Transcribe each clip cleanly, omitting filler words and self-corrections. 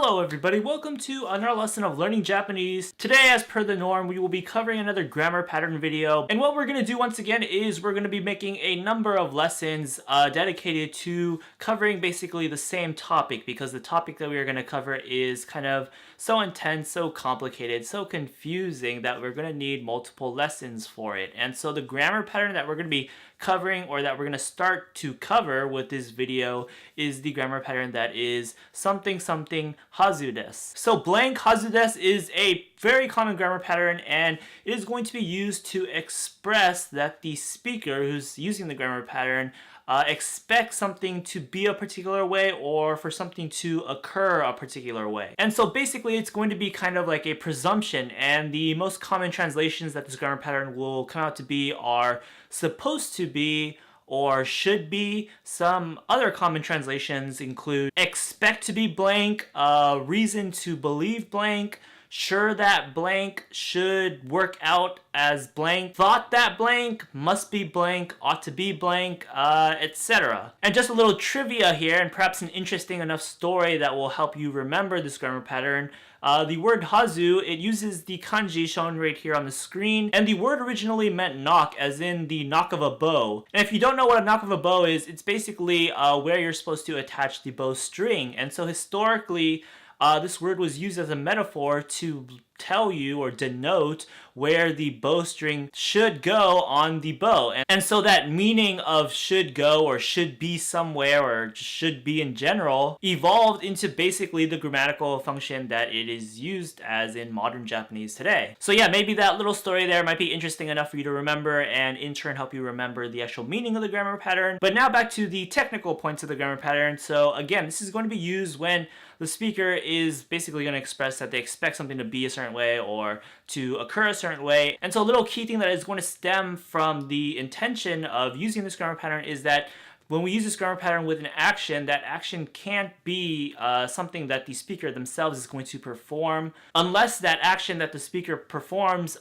Hello everybody, welcome to another lesson of learning Japanese. Today, as per the norm, we will be covering another grammar pattern video. And what we're going to do once again is we're going to be making a number of lessons dedicated to covering basically the same topic, because the topic that we are going to cover is kind of so intense, so complicated, so confusing that we're going to need multiple lessons for it. And so the grammar pattern that we're going to be covering, or that we're going to start to cover with this video, is the grammar pattern that is something something hazu desu. So blank hazu desu is a very common grammar pattern, and it is going to be used to express that the speaker who's using the grammar pattern expect something to be a particular way, or for something to occur a particular way. And so basically it's going to be kind of like a presumption, and the most common translations that this grammar pattern will come out to be are supposed to be or should be. Some other common translations include expect to be blank, reason to believe blank, sure that blank, should work out as blank, thought that blank, must be blank, ought to be blank, etc. And just a little trivia here, and perhaps an interesting enough story that will help you remember this grammar pattern. The word hazu, it uses the kanji shown right here on the screen, and the word originally meant nock, as in the knock of a bow. And if you don't know what a knock of a bow is, it's basically where you're supposed to attach the bowstring. And so historically, this word was used as a metaphor to tell you or denote where the bowstring should go on the bow. And so that meaning of should go or should be somewhere or should be in general evolved into basically the grammatical function that it is used as in modern Japanese today. So yeah, maybe that little story there might be interesting enough for you to remember, and in turn help you remember the actual meaning of the grammar pattern. But now back to the technical points of the grammar pattern. So again, this is going to be used when the speaker is basically going to express that they expect something to be a certain way or to occur a certain way. And so a little key thing that is going to stem from the intention of using this grammar pattern is that when we use this grammar pattern with an action, that action can't be something that the speaker themselves is going to perform unless that action that the speaker performs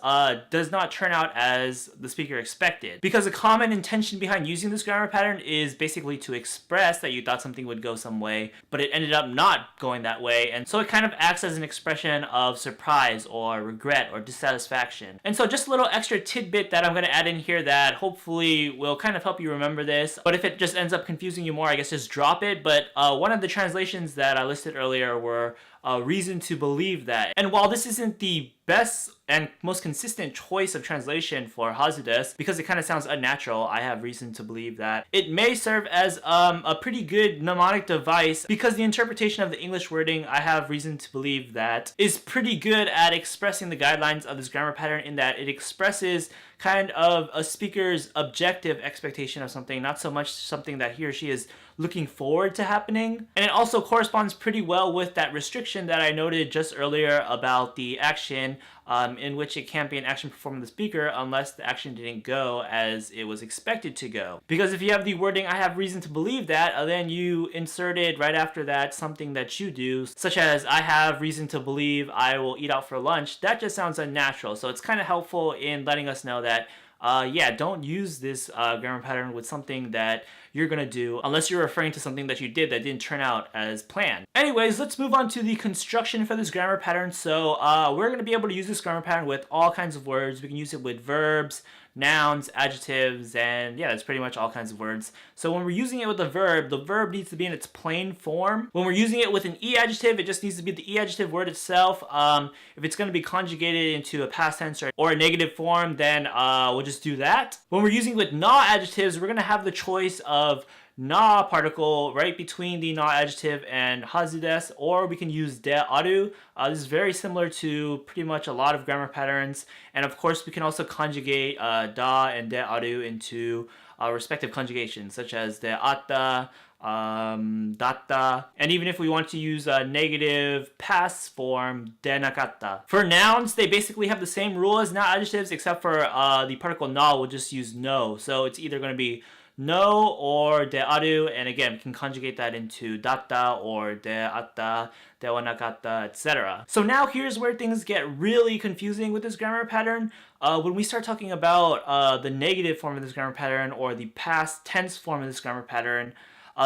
does not turn out as the speaker expected. Because a common intention behind using this grammar pattern is basically to express that you thought something would go some way, but it ended up not going that way. And so it kind of acts as an expression of surprise or regret or dissatisfaction. And so just a little extra tidbit that I'm going to add in here that hopefully will kind of help you remember this. But if it just ends up confusing you more, I guess just drop it. But one of the translations that I listed earlier were reason to believe that. And while this isn't the best and most consistent choice of translation for hazu desu, because it kind of sounds unnatural, I have reason to believe that, it may serve as a pretty good mnemonic device, because the interpretation of the English wording, I have reason to believe that, is pretty good at expressing the guidelines of this grammar pattern, in that it expresses kind of a speaker's objective expectation of something, not so much something that he or she is looking forward to happening. And it also corresponds pretty well with that restriction that I noted just earlier about the action, in which it can't be an action performed by the speaker unless the action didn't go as it was expected to go. Because if you have the wording, I have reason to believe that, then you inserted right after that something that you do, such as I have reason to believe I will eat out for lunch, that just sounds unnatural. So it's kind of helpful in letting us know that yeah, don't use this grammar pattern with something that you're gonna do unless you're referring to something that you did that didn't turn out as planned. Anyways, let's move on to the construction for this grammar pattern. So we're gonna be able to use this grammar pattern with all kinds of words. We can use it with verbs, nouns, adjectives, and yeah, that's pretty much all kinds of words. So when we're using it with a verb, the verb needs to be in its plain form. When we're using it with an e-adjective, it just needs to be the e-adjective word itself. If it's going to be conjugated into a past tense or a negative form, then we'll just do that. When we're using with na adjectives, we're going to have the choice of na particle right between the na adjective and hazu desu, or we can use de aru. This is very similar to pretty much a lot of grammar patterns, and of course we can also conjugate da and de aru into respective conjugations, such as de atta, datta, and even if we want to use a negative past form, de nakatta. For nouns, they basically have the same rule as na adjectives, except for the particle na will just use no. So it's either going to be no or de aru, and again we can conjugate that into datta or de atta, de wa nakatta, etc. So now here's where things get really confusing with this grammar pattern. When we start talking about the negative form of this grammar pattern or the past tense form of this grammar pattern,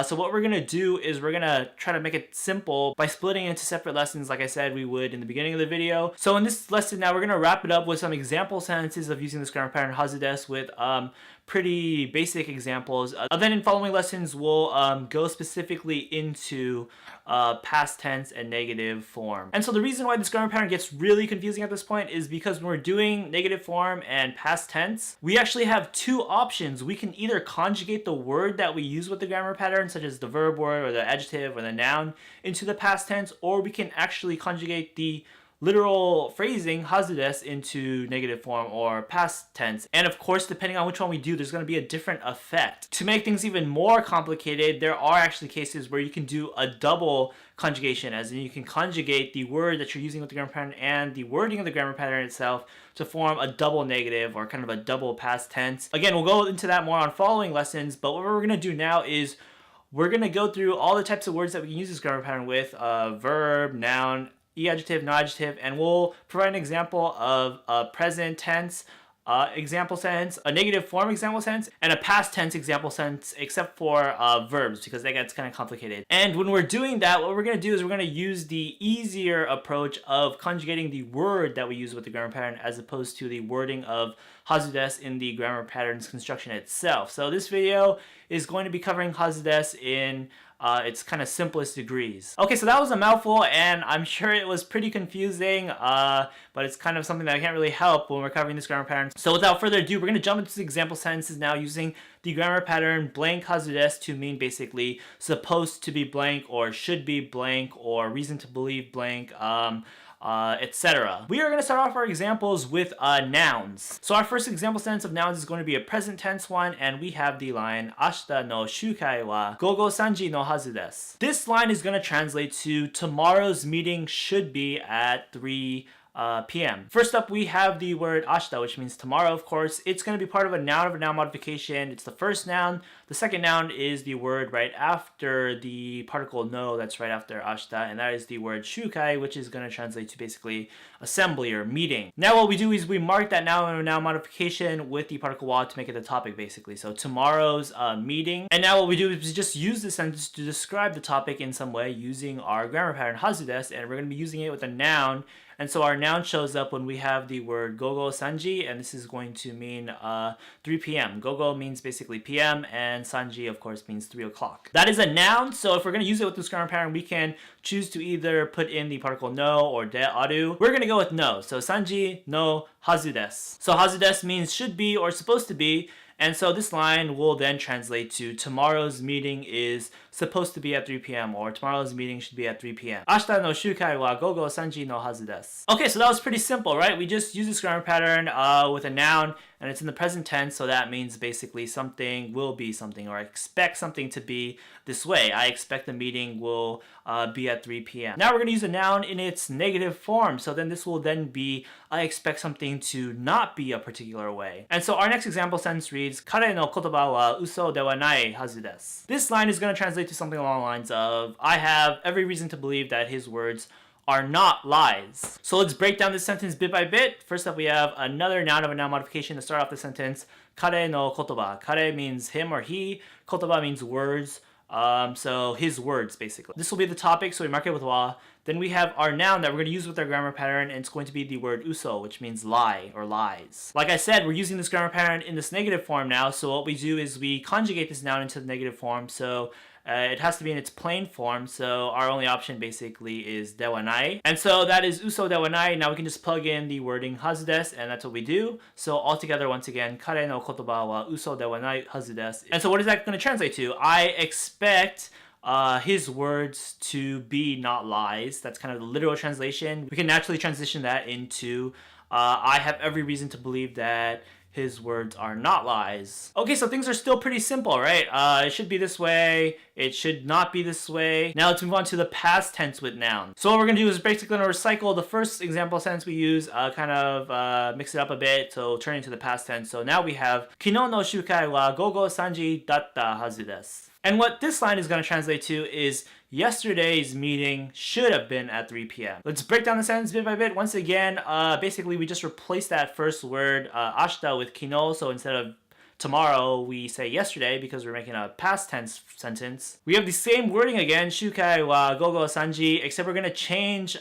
So what we're going to do is we're going to try to make it simple by splitting into separate lessons like I said we would in the beginning of the video. So in this lesson now we're going to wrap it up with some example sentences of using this grammar pattern hazudes with pretty basic examples. Then in following lessons we'll go specifically into past tense and negative form. And so the reason why this grammar pattern gets really confusing at this point is because when we're doing negative form and past tense, we actually have two options. We can either conjugate the word that we use with the grammar pattern, such as the verb word or the adjective or the noun, into the past tense, or we can actually conjugate the literal phrasing hazudes into negative form or past tense. And of course, depending on which one we do, there's going to be a different effect. To make things even more complicated, there are actually cases where you can do a double conjugation, as in you can conjugate the word that you're using with the grammar pattern and the wording of the grammar pattern itself to form a double negative or kind of a double past tense. Again, we'll go into that more on following lessons, but what we're going to do now is we're going to go through all the types of words that we can use this grammar pattern with, verb, noun, adjective, non-adjective, and we'll provide an example of a present tense example sentence, a negative form example sentence, and a past tense example sentence, except for verbs, because that gets kind of complicated. And when we're doing that, what we're going to do is we're going to use the easier approach of conjugating the word that we use with the grammar pattern as opposed to the wording of hazudes in the grammar pattern's construction itself. So this video is going to be covering hazudes in its kind of simplest degrees. Okay, so that was a mouthful, and I'm sure it was pretty confusing, but it's kind of something that I can't really help when we're covering this grammar pattern. So without further ado, we're going to jump into the example sentences now using the grammar pattern blank hazudes to mean basically supposed to be blank or should be blank or reason to believe blank, etc. We are going to start off our examples with nouns. So our first example sentence of nouns is going to be a present tense one, and we have the line ashita no shukai wa gogo 3時 no hazu desu. This line is going to translate to tomorrow's meeting should be at 3 p.m. First up, we have the word ashita, which means tomorrow, of course. It's going to be part of a noun modification. It's the first noun. The second noun is the word right after the particle no, that's right after ashita, and that is the word shukai, which is going to translate to basically assembly or meeting. Now what we do is we mark that noun modification with the particle wa to make it the topic, basically. So tomorrow's meeting. And now what we do is we just use the sentence to describe the topic in some way using our grammar pattern hazudes, and we're going to be using it with a noun. And so our noun shows up when we have the word gogo 3時, and this is going to mean 3 p.m. Gogo means basically p.m., and 3時, of course, means 3 o'clock. That is a noun, so if we're going to use it with this grammar pattern, we can choose to either put in the particle no or de aru. We're going to go with no, so 3時 no hazu desu. So hazu desu means should be or supposed to be, and so this line will then translate to tomorrow's meeting is supposed to be at 3 p.m. or tomorrow's meeting should be at 3 p.m. Ashita no shukai wa gogo 3時 no hazu desu. Okay, so that was pretty simple, right? We just use this grammar pattern with a noun, and it's in the present tense, so that means basically something will be something, or I expect something to be this way. I expect the meeting will be at 3 p.m. Now we're going to use a noun in its negative form, so then this will then be I expect something to not be a particular way. And so our next example sentence reads, Kare no kotoba wa uso de wa nai hazu desu. This line is going to translate to something along the lines of, I have every reason to believe that his words are not lies. So let's break down this sentence bit by bit. First up, we have another noun of a noun modification to start off the sentence. Kare no kotoba. Kare means him or he. Kotoba means words. So his words, basically. This will be the topic, so we mark it with wa. Then we have our noun that we're going to use with our grammar pattern, and it's going to be the word uso, which means lie or lies. Like I said, we're using this grammar pattern in this negative form now, so what we do is we conjugate this noun into the negative form, so it has to be in its plain form, so our only option basically is de wa nai. And so that is uso de wa nai. Now we can just plug in the wording hazu desu, and that's what we do. So altogether, once again, kare no kotoba wa uso de wa nai hazu desu. And so what is that going to translate to? I expect his words to be not lies. That's kind of the literal translation. We can naturally transition that into I have every reason to believe that his words are not lies. Okay, so things are still pretty simple, right? It should be this way. It should not be this way. Now let's move on to the past tense with nouns. So what we're going to do is basically going to recycle the first example sentence we use, kind of mix it up a bit, so turn into the past tense. So now we have, Kino no shukai wa gogo 3時 datta hazu desu. And what this line is going to translate to is, yesterday's meeting should have been at 3 p.m. Let's break down the sentence bit by bit. Once again, basically we just replace that first word, ashita, with kino. So instead of tomorrow we say yesterday because we're making a past tense sentence. We have the same wording again, shukai wa gogo sanji, except we're going to change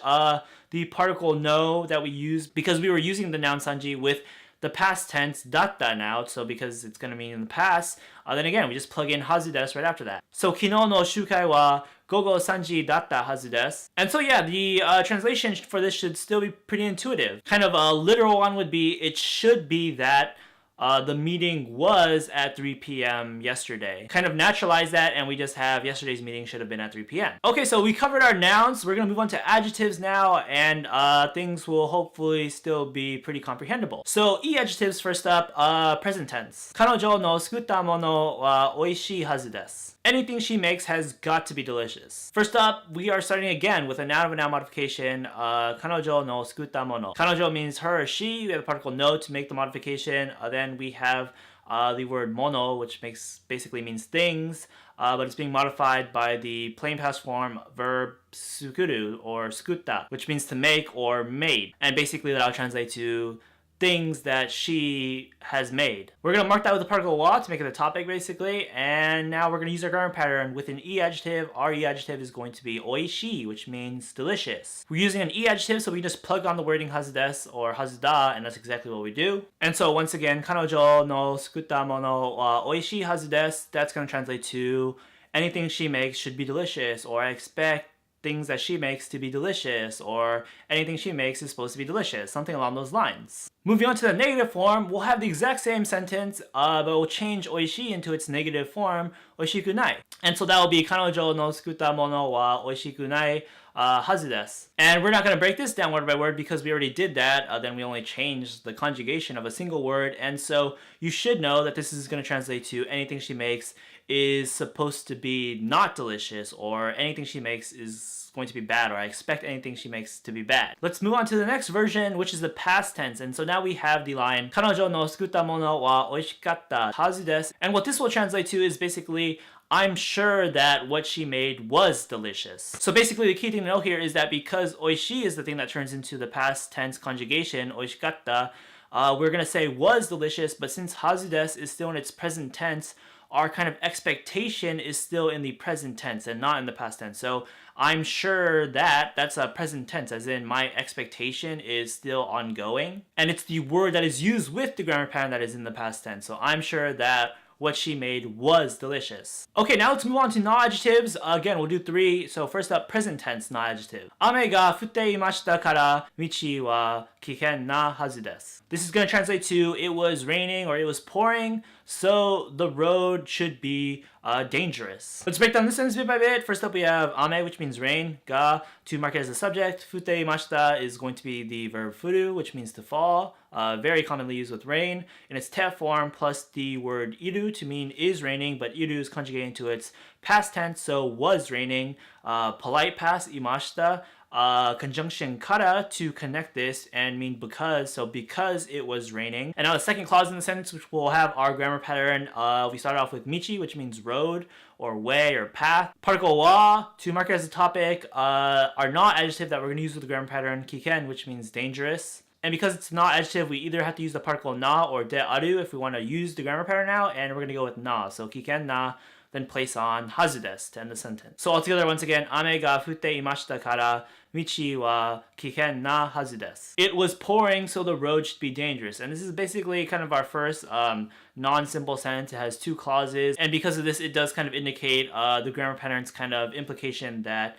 the particle no that we use because we were using the noun sanji with the past tense datta now, so because it's going to mean in the past, then again, we just plug in hazu desu right after that. So, kino no shukai wa gogo sanji datta hazu desu. And so yeah, the translation for this should still be pretty intuitive. Kind of a literal one would be, it should be that the meeting was at 3 p.m. yesterday. Kind of naturalize that, and we just have yesterday's meeting should have been at 3 p.m. Okay, so we covered our nouns. We're gonna move on to adjectives now, and things will hopefully still be pretty comprehensible. So, adjectives first up, present tense. 彼女の作ったものは美味しいはずです. Anything she makes has got to be delicious. First up, we are starting again with a noun of a noun modification. 彼女の作ったもの. 彼女 means her or she. We have the particle no to make the modification. Then we have the word mono, which basically means things, but it's being modified by the plain past form verb sukuru or skutta, which means to make or made. And basically that'll translate to things that she has made. We're going to mark that with the particle wa to make it a topic basically, and now we're going to use our grammar pattern with an e adjective. Our e adjective is going to be oishi, which means delicious. We're using an e adjective, so we just plug on the wording hazu desu or hazu da, and that's exactly what we do. And so once again, 彼女の作ったものは美味しいはずです. That's going to translate to anything she makes should be delicious, or I expect things that she makes to be delicious, or anything she makes is supposed to be delicious, something along those lines. Moving on to the negative form, we'll have the exact same sentence, but we'll change oishi into its negative form, oishikunai. And so that will be 彼女の作ったものは美味しくないはずです. And we're not going to break this down word by word because we already did that. Then we only changed the conjugation of a single word. And so you should know that this is going to translate to anything she makes is supposed to be not delicious, or anything she makes is going to be bad, or I expect anything she makes to be bad. Let's move on to the next version, which is the past tense. And so now we have the line 彼女の作ったものは美味しかったはずです. And what this will translate to is basically, I'm sure that what she made was delicious. So basically the key thing to know here is that because oishi is the thing that turns into the past tense conjugation, oishikatta, we're going to say was delicious, but since hazu desu is still in its present tense, our kind of expectation is still in the present tense and not in the past tense. So I'm sure that that's a present tense, as in my expectation is still ongoing. And it's the word that is used with the grammar pattern that is in the past tense. So I'm sure that what she made was delicious. Okay, now let's move on to non-adjectives. Again, we'll do 3. So first up, present tense non-adjective. 雨が降っていましたから道は危険なはずです. This is going to translate to it was raining or it was pouring, so the road should be dangerous. Let's break down this sentence bit by bit. First up, we have ame, which means rain. Ga, to mark it as a subject. Fute imashita is going to be the verb furu, which means to fall. Very commonly used with rain. In its te form, plus the word iru to mean is raining, but iru is conjugating to its past tense, so was raining. Polite past, imashita. Conjunction kara to connect this and mean because, so because it was raining. And now the second clause in the sentence, which will have our grammar pattern, we start off with michi, which means road or way or path. Particle wa to mark it as a topic, our not adjective that we're going to use with the grammar pattern, kiken, which means dangerous. And because it's not adjective, we either have to use the particle na or de aru if we want to use the grammar pattern now, and we're going to go with na. So kiken na, then place on hazu desu to end the sentence. So altogether, once again, ame ga futte imashita kara michi wa kiken na hazu desu. It was pouring, so the road should be dangerous. And this is basically kind of our first non-simple sentence. It has 2 clauses, and because of this, it does kind of indicate the grammar pattern's kind of implication that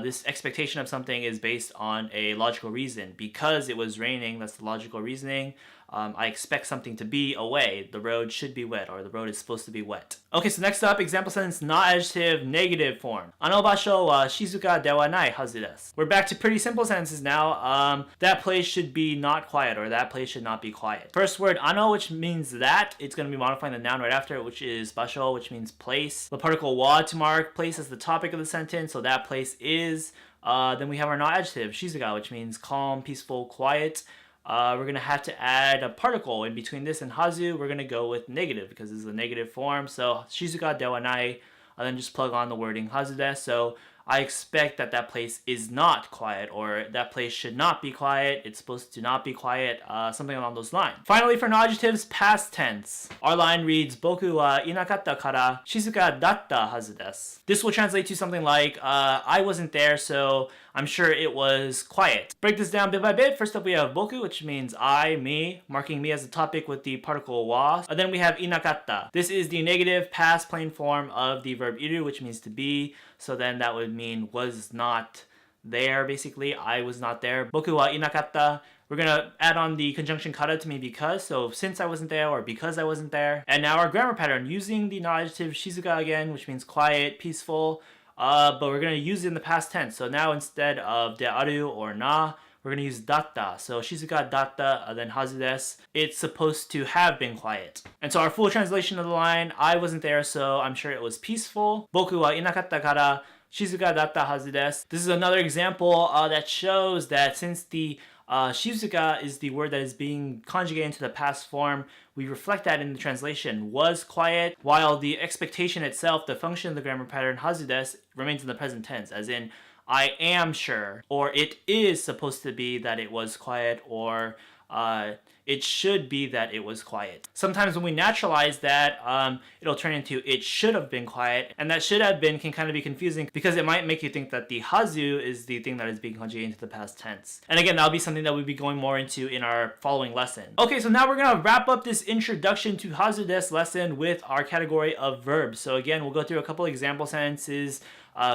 this expectation of something is based on a logical reason. Because it was raining, that's the logical reasoning. I expect something to be away. The road should be wet, or the road is supposed to be wet. Okay, so next up, example sentence, not adjective, negative form. あの場所は静かではないはずです. We're back to pretty simple sentences now. That place should be not quiet, or that place should not be quiet. First word, ano, which means that. It's going to be modifying the noun right after it, which is basho, which means place. The particle wa to mark place as the topic of the sentence, so that place is. Then we have our not adjective, shizuka, which means calm, peaceful, quiet. We're going to have to add a particle in between this and hazu. We're going to go with negative because this is a negative form. So shizuka de wa nai. Then just plug on the wording hazu desu. So I expect that that place is not quiet, or that place should not be quiet, it's supposed to not be quiet, something along those lines. Finally, for non-adjectives, past tense. Our line reads, boku wa inakatta kara shizuka datta hazu desu. This will translate to something like, I wasn't there, so I'm sure it was quiet. Break this down bit by bit. First up, we have boku, which means I, me, marking me as the topic with the particle wa. And then we have inakatta. This is the negative past plain form of the verb iru, which means to be. So then that would mean was not there, basically. I was not there. Boku wa inakatta. We're gonna add on the conjunction kara to mean because, so since I wasn't there or because I wasn't there. And now our grammar pattern, using the non-adjective shizuka again, which means quiet, peaceful, but we're gonna use it in the past tense. So now instead of de aru or na, we're gonna use datta. So shizuka datta, then hazu desu. It's supposed to have been quiet. And so our full translation of the line, I wasn't there, so I'm sure it was peaceful. Boku wa inakatta kara shizuka datta hazu desu. This is another example that shows that since the shizuka is the word that is being conjugated into the past form, we reflect that in the translation, was quiet, while the expectation itself, the function of the grammar pattern hazu desu, remains in the present tense, as in I am sure, or it is supposed to be that it was quiet, or it should be that it was quiet. Sometimes when we naturalize that, it'll turn into it should have been quiet, and that should have been can kind of be confusing because it might make you think that the hazu is the thing that is being conjugated into the past tense. And again, that'll be something that we'll be going more into in our following lesson. Okay, so now we're gonna wrap up this introduction to hazu desu lesson with our category of verbs. So again, we'll go through a couple example sentences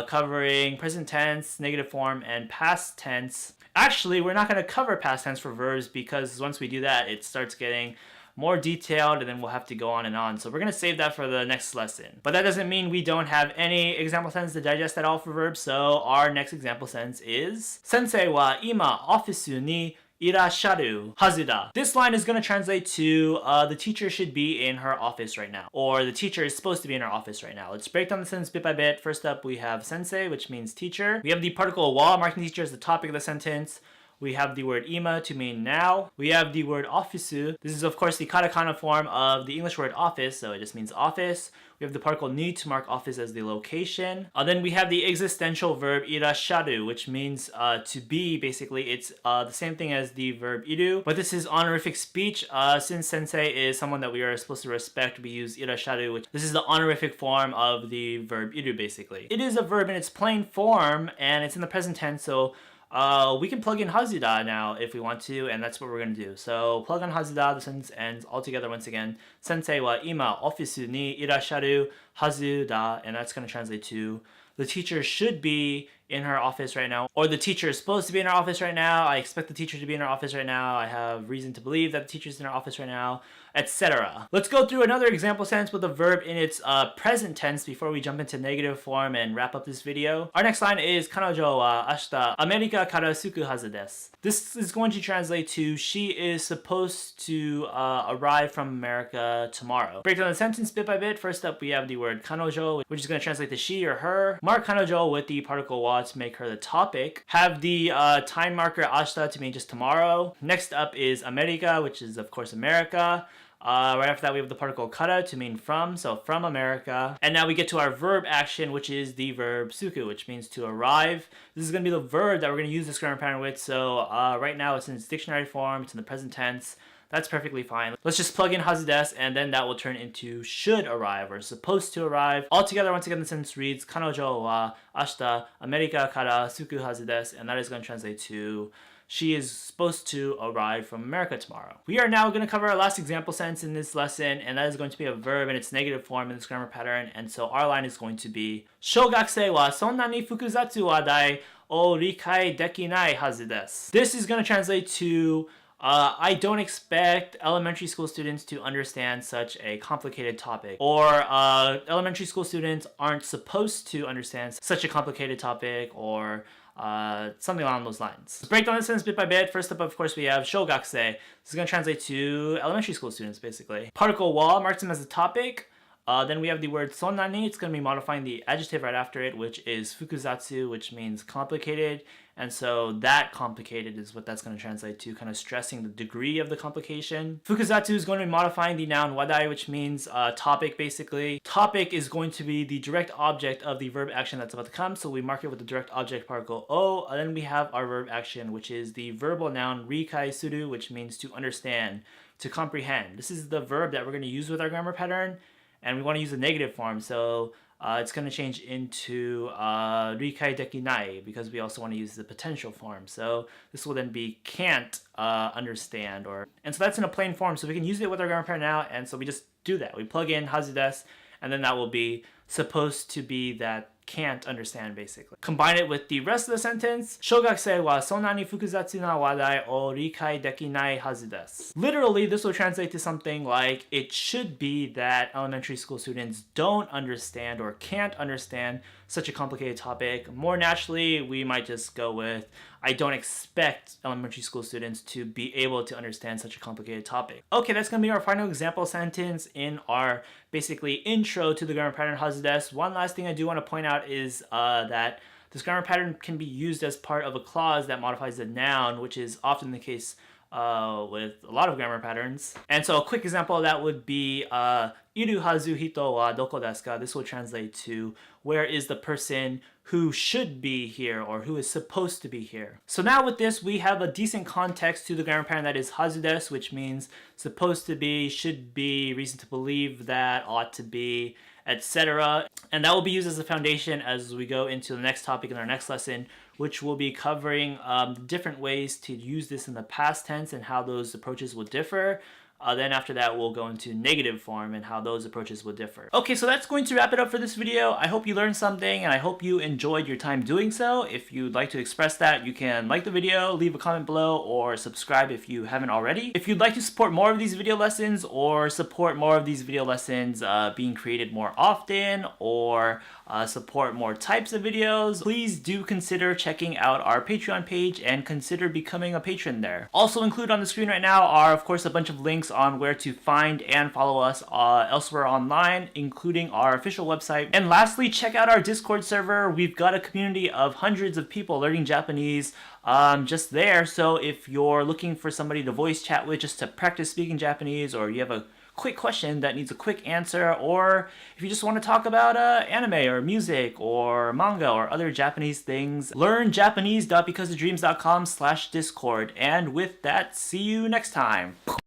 covering present tense, negative form, and past tense. Actually, we're not going to cover past tense for verbs because once we do that, it starts getting more detailed and then we'll have to go on and on. So we're going to save that for the next lesson. But that doesn't mean we don't have any example sentence to digest at all for verbs. So our next example sentence is Sensei wa ima ofisu ni irasharu hazu da. This line is going to translate to the teacher should be in her office right now, or the teacher is supposed to be in her office right now. Let's break down the sentence bit by bit. First up, we have sensei, which means teacher. We have the particle wa, marking teacher as the topic of the sentence. We have the word ima to mean now. We have the word ofisu. This is of course the katakana form of the English word office, so it just means office. We have the particle ni to mark office as the location. Then we have the existential verb irasharu, which means to be. Basically, it's the same thing as the verb iru, but this is honorific speech. Since sensei is someone that we are supposed to respect, we use irasharu, which this is the honorific form of the verb iru, basically. It is a verb in its plain form, and it's in the present tense, so we can plug in hazu da now if we want to, and that's what we're going to do. So plug on hazu da, the sentence ends all together once again. Sensei wa ima ofisu ni irasharu hazu da, and that's going to translate to the teacher should be in her office right now, or the teacher is supposed to be in her office right now. I expect the teacher to be in her office right now. I have reason to believe that the teacher is in her office right now, etc. Let's go through another example sentence with a verb in its present tense before we jump into negative form and wrap up this video. Our next line is Kanojo wa ashita Amerika kara suku hazu desu. This is going to translate to she is supposed to arrive from America tomorrow. Break down the sentence bit by bit. First up, we have the word kanojo, which is going to translate to she or her. Mark kanojo with the particle wa to make her the topic. Have the time marker ashita to mean just tomorrow. Next up is America, which is of course America. Right after that, we have the particle kara to mean from, so from America. And now we get to our verb action, which is the verb suku, which means to arrive. This is going to be the verb that we're going to use this grammar pattern with. So right now it's in its dictionary form, it's in the present tense. That's perfectly fine. Let's just plug in hazu desu, and then that will turn into should arrive or supposed to arrive. Altogether, once again, the sentence reads Kanojo wa ashita Amerika kara suku hazu desu, and that is going to translate to she is supposed to arrive from America tomorrow. We are now going to cover our last example sentence in this lesson, and that is going to be a verb in its negative form in this grammar pattern. And so our line is going to be Shogakusei wa sonna ni fukuzatsu wa dai o rikai dekinai hazu desu. This is going to translate to I don't expect elementary school students to understand such a complicated topic, or elementary school students aren't supposed to understand such a complicated topic, or something along those lines. Let's break down this sentence bit by bit. First up, of course, we have shogakusei. This is going to translate to elementary school students, basically. Particle wa marks them as a topic. Then we have the word sonnani. It's going to be modifying the adjective right after it, which is fukuzatsu, which means complicated. And so that complicated is what that's going to translate to, kind of stressing the degree of the complication. Fukuzatsu is going to be modifying the noun wadai, which means topic basically. Topic is going to be the direct object of the verb action that's about to come, so we mark it with the direct object particle o. And then we have our verb action, which is the verbal noun rikai suru, which means to understand, to comprehend. This is the verb that we're going to use with our grammar pattern, and we want to use the negative form, so it's going to change into rikai dekinai because we also want to use the potential form. So this will then be can't understand, and so that's in a plain form, so we can use it with our grammar pattern now. And so we just do that. We plug in hazu desu, and then that will be supposed to be that can't understand basically. Combine it with the rest of the sentence. Shogakusei wa sonna ni fukuzatsu na wadai o rikai dekinai hazu desu. Literally, this will translate to something like, it should be that elementary school students don't understand or can't understand such a complicated topic. More naturally, we might just go with, I don't expect elementary school students to be able to understand such a complicated topic. Okay, that's going to be our final example sentence in our basically intro to the grammar pattern hazu desu. One last thing I do want to point out is that this grammar pattern can be used as part of a clause that modifies the noun, which is often the case with a lot of grammar patterns. And so a quick example of that would be iru hazu hito wa doko desu ka? This will translate to, where is the person who should be here or who is supposed to be here. So now with this, we have a decent context to the grammar pattern that is hazu desu, which means supposed to be, should be, reason to believe that, ought to be, etc. And that will be used as a foundation as we go into the next topic in our next lesson, which will be covering different ways to use this in the past tense and how those approaches will differ. Then after that, we'll go into negative form and how those approaches will differ. Okay, so that's going to wrap it up for this video. I hope you learned something, and I hope you enjoyed your time doing so. If you'd like to express that, you can like the video, leave a comment below, or subscribe if you haven't already. If you'd like to support more of these video lessons, or support more of these video lessons being created more often, or support more types of videos, please do consider checking out our Patreon page and consider becoming a patron there. Also included on the screen right now are, of course, a bunch of links on where to find and follow us elsewhere online, including our official website. And lastly, check out our Discord server. We've got a community of hundreds of people learning Japanese just there. So if you're looking for somebody to voice chat with just to practice speaking Japanese, or you have a quick question that needs a quick answer, or if you just want to talk about anime or music or manga or other Japanese things, learn Japanese.becauseofdreams.com/Discord. And with that, see you next time.